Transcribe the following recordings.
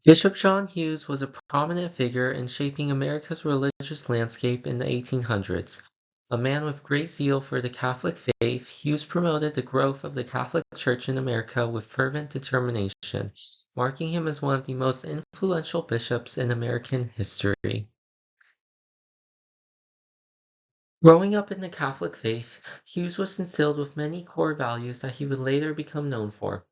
Bishop John Hughes was a prominent figure in shaping America's religious landscape in the 1800s. A man with great zeal for the Catholic faith, Hughes promoted the growth of the Catholic Church in America with fervent determination, marking him as one of the most influential bishops in American history. Growing up in the Catholic faith, Hughes was instilled with many core values that he would later become known for.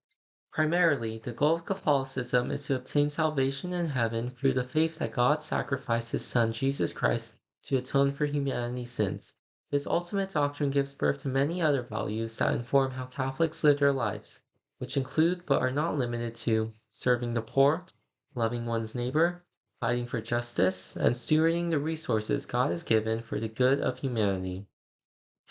Primarily, the goal of Catholicism is to obtain salvation in heaven through the faith that God sacrificed his Son Jesus Christ to atone for humanity's sins. This ultimate doctrine gives birth to many other values that inform how Catholics live their lives, which include but are not limited to serving the poor, loving one's neighbor, fighting for justice, and stewarding the resources God has given for the good of humanity.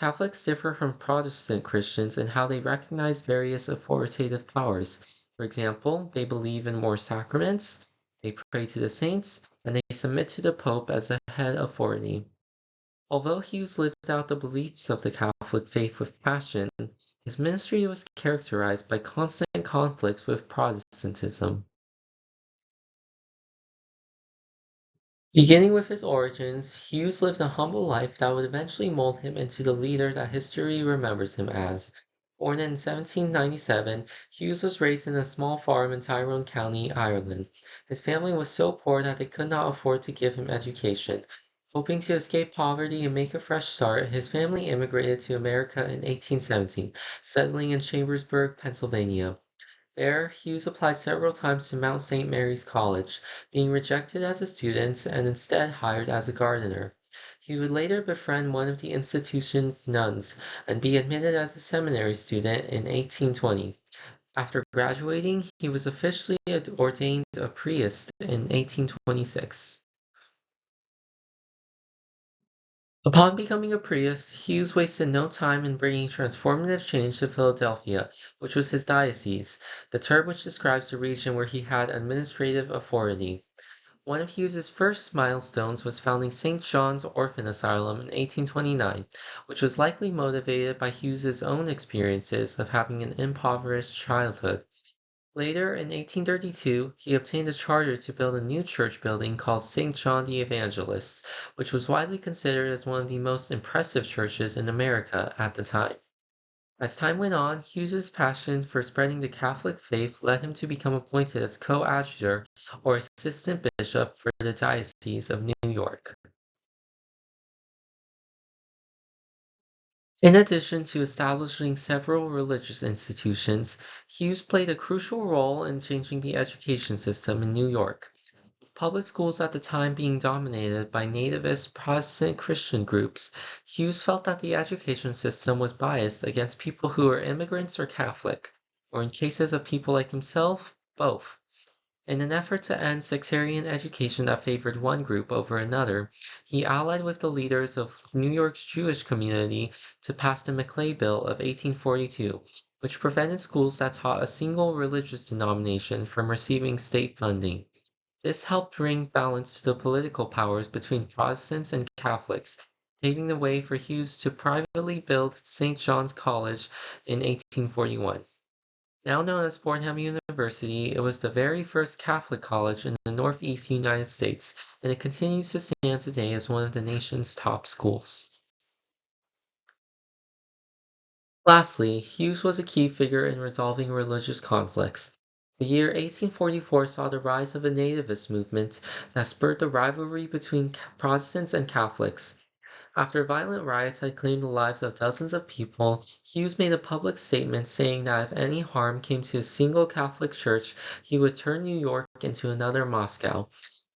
Catholics differ from Protestant Christians in how they recognize various authoritative powers. For example, they believe in more sacraments, they pray to the saints, and they submit to the Pope as the head authority. Although Hughes lived out the beliefs of the Catholic faith with passion, his ministry was characterized by constant conflicts with Protestantism. Beginning with his origins, Hughes lived a humble life that would eventually mold him into the leader that history remembers him as. Born in 1797, Hughes was raised in a small farm in Tyrone County, Ireland. His family was so poor that they could not afford to give him education. Hoping to escape poverty and make a fresh start, his family immigrated to America in 1817, settling in Chambersburg, Pennsylvania. There, Hughes applied several times to Mount Saint Mary's College, being rejected as a student and instead hired as a gardener. He would later befriend one of the institution's nuns and be admitted as a seminary student in 1820. After graduating, he was officially ordained a priest in 1826. Upon becoming a priest, Hughes wasted no time in bringing transformative change to Philadelphia, which was his diocese, the term which describes the region where he had administrative authority. One of Hughes's first milestones was founding St. John's Orphan Asylum in 1829, which was likely motivated by Hughes's own experiences of having an impoverished childhood. Later, in 1832, he obtained a charter to build a new church building called St. John the Evangelist, which was widely considered as one of the most impressive churches in America at the time. As time went on, Hughes's passion for spreading the Catholic faith led him to become appointed as coadjutor or assistant bishop for the Diocese of New York. In addition to establishing several religious institutions, Hughes played a crucial role in changing the education system in New York. With public schools at the time being dominated by nativist Protestant Christian groups, Hughes felt that the education system was biased against people who were immigrants or Catholic, or in cases of people like himself, both. In an effort to end sectarian education that favored one group over another, he allied with the leaders of New York's Jewish community to pass the Maclay Bill of 1842, which prevented schools that taught a single religious denomination from receiving state funding. This helped bring balance to the political powers between Protestants and Catholics, paving the way for Hughes to privately build St. John's College in 1841. Now known as Fordham University, it was the very first Catholic college in the Northeast United States, and it continues to stand today as one of the nation's top schools. Lastly, Hughes was a key figure in resolving religious conflicts. The year 1844 saw the rise of a nativist movement that spurred the rivalry between Protestants and Catholics. After violent riots had claimed the lives of dozens of people, Hughes made a public statement saying that if any harm came to a single Catholic church, he would turn New York into another Moscow,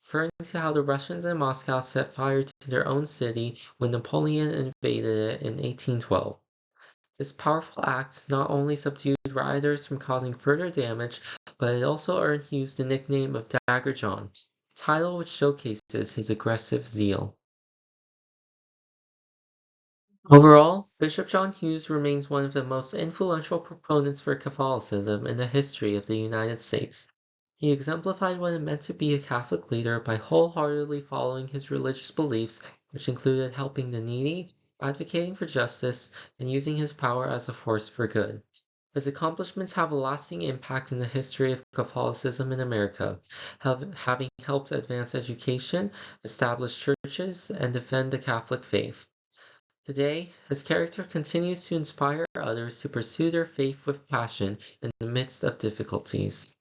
referring to how the Russians in Moscow set fire to their own city when Napoleon invaded it in 1812. This powerful act not only subdued rioters from causing further damage, but it also earned Hughes the nickname of Dagger John, a title which showcases his aggressive zeal. Overall, Bishop John Hughes remains one of the most influential proponents for Catholicism in the history of the United States. He exemplified what it meant to be a Catholic leader by wholeheartedly following his religious beliefs, which included helping the needy, advocating for justice, and using his power as a force for good. His accomplishments have a lasting impact in the history of Catholicism in America, having helped advance education, establish churches, and defend the Catholic faith. Today, his character continues to inspire others to pursue their faith with passion in the midst of difficulties.